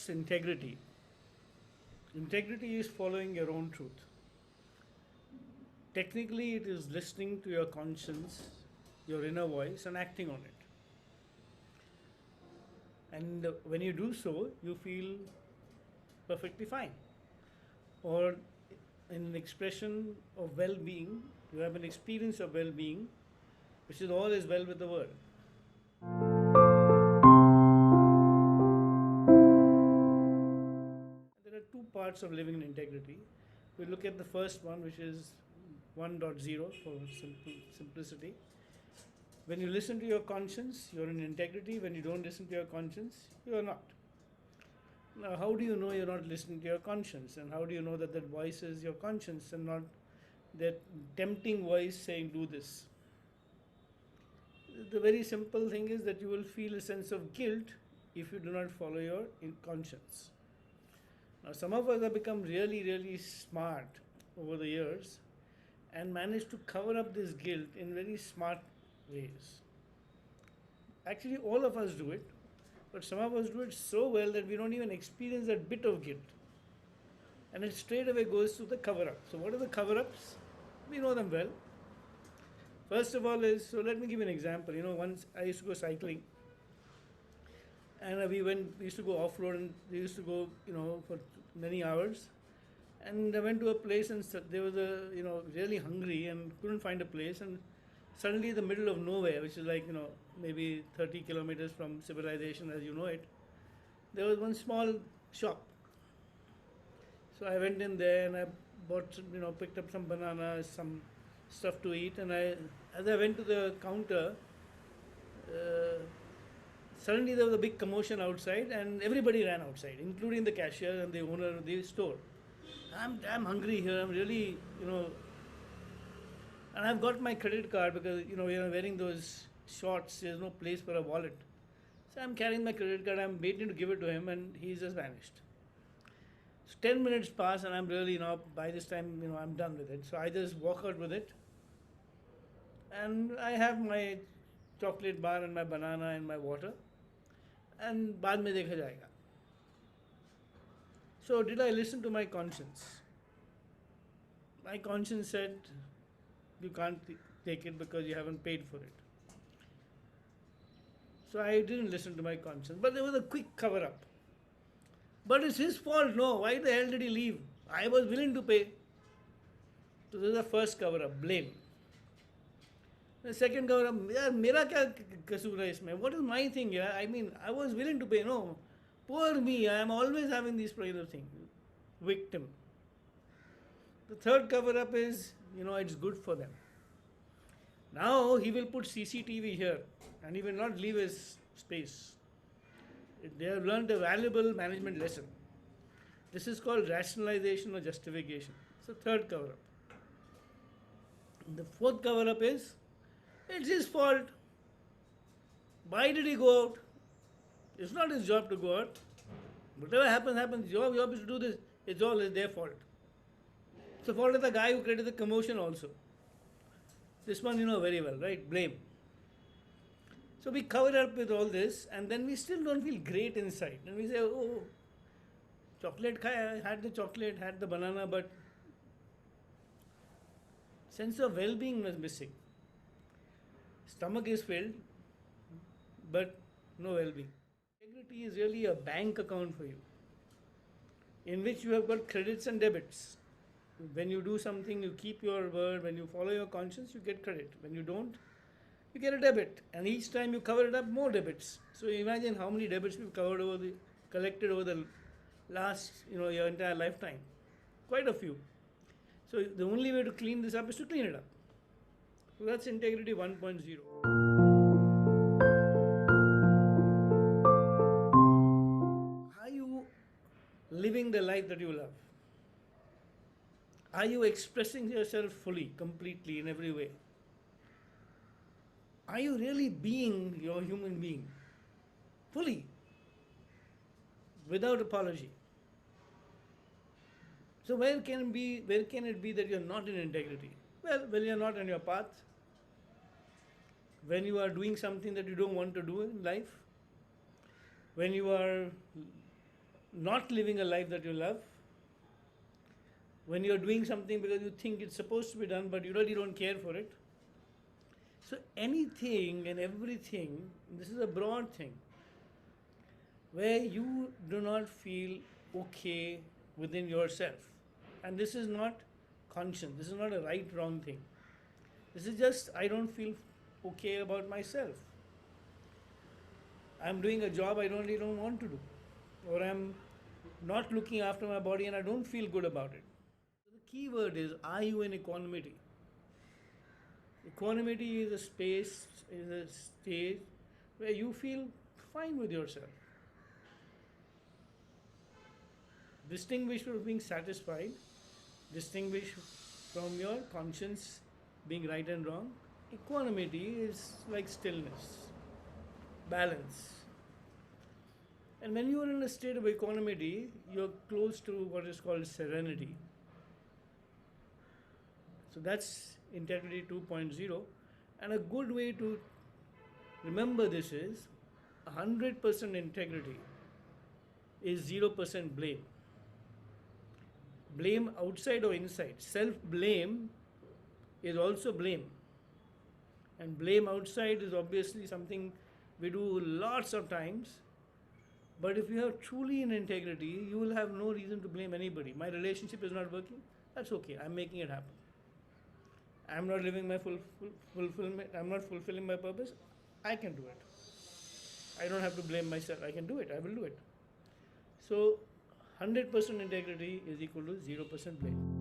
what's integrity? Integrity is following your own truth. Technically, it is listening to your conscience, your inner voice, and acting on it. And when you do so, you feel perfectly fine. Or, in an expression of well being, you have an experience of well being, which is all is well with the world. There are two parts of living in integrity. We look at the first one, which is 1.0 for simplicity. When you listen to your conscience, you're in integrity. When you don't listen to your conscience, you are not. Now, how do you know you're not listening to your conscience? And how do you know that that voice is your conscience and not that tempting voice saying, do this? The very simple thing is that you will feel a sense of guilt if you do not follow your conscience. Now, some of us have become really, really smart over the years and managed to cover up this guilt in very smart ways. Actually, all of us do it, but some of us do it so well that we don't even experience that bit of guilt. And it straight away goes to the cover up. So, what are the cover ups? We know them well. First of all, so let me give you an example. Once I used to go cycling, and we used to go off road, and we used to go, for many hours. And I went to a place, and they were really hungry and couldn't find a place. And suddenly, in the middle of nowhere, which is like, maybe 30 kilometers from civilization as you know it, there was one small shop. So I went in there and I bought, picked up some bananas, some stuff to eat. And as I went to the counter, suddenly there was a big commotion outside, and everybody ran outside, including the cashier and the owner of the store. I'm hungry here. I'm really, and I've got my credit card because, we are wearing those shorts. There's no place for a wallet. So I'm carrying my credit card. I'm waiting to give it to him, and he's just vanished. So 10 minutes pass, and I'm really, by this time, I'm done with it. So I just walk out with it. And I have my chocolate bar and my banana and my water. And बाद में देखा जाएगा. So did I listen to my conscience? My conscience said, you can't take it because you haven't paid for it. So I didn't listen to my conscience. But there was a quick cover up. But it's his fault, no. Why the hell did he leave? I was willing to pay. So this is the first cover up, blame. The second cover up, मेरा क्या कसूर है इसमें? What is my thing? Yeah? I mean, I was willing to pay. No, poor me. I am always having these kind of things. Victim. The third cover up is, it's good for them. Now he will put CCTV here, and he will not leave his space. They have learned a valuable management lesson. This is called rationalization or justification. It's the third cover up. The fourth cover up is, it's his fault. Why did he go out? It's not his job to go out. Whatever happens, happens. Your job is to do this. It's all their fault. It's the fault of the guy who created the commotion also. This one you know very well, right? Blame. So we cover up with all this, and then we still don't feel great inside. And we say, oh, chocolate khaya, had the chocolate, had the banana, but sense of well-being was missing. Stomach is filled, but no well-being. Integrity is really a bank account for you, in which you have got credits and debits. When you do something, you keep your word. When you follow your conscience, you get credit. When you don't, you get a debit. And each time you cover it up, more debits. So imagine how many debits we've collected over the last, your entire lifetime. Quite a few. So the only way to clean this up is to clean it up. So that's integrity 1.0. Are you living the life that you love? Are you expressing yourself fully, completely, in every way? Are you really being your human being? Fully. Without apology. So where can it be that you're not in integrity? Well, when you're not on your path, when you are doing something that you don't want to do in life, when you are not living a life that you love, when you're doing something because you think it's supposed to be done but you really don't care for it. So anything and everything, this is a broad thing, where you do not feel okay within yourself. And this is not conscience, this is not a right wrong thing. This is just, I don't feel okay about myself. I'm doing a job I really don't want to do. Or I'm not looking after my body and I don't feel good about it. The key word is, are you in equanimity? Equanimity is a space, is a stage where you feel fine with yourself. Distinguish from being satisfied, distinguish from your conscience being right and wrong. Equanimity is like stillness, balance. And when you are in a state of equanimity, you're close to what is called serenity. So that's integrity 2.0. And a good way to remember this is 100% integrity is 0% blame. Blame outside or inside. Self blame is also blame. And blame outside is obviously something we do lots of times. But if you are truly in integrity, you will have no reason to blame anybody. My relationship is not working, that's okay, I'm making it happen. I'm not living my fulfillment, I'm not fulfilling my purpose, I can do it. I don't have to blame myself, I can do it, I will do it. So 100% integrity is equal to 0% blame.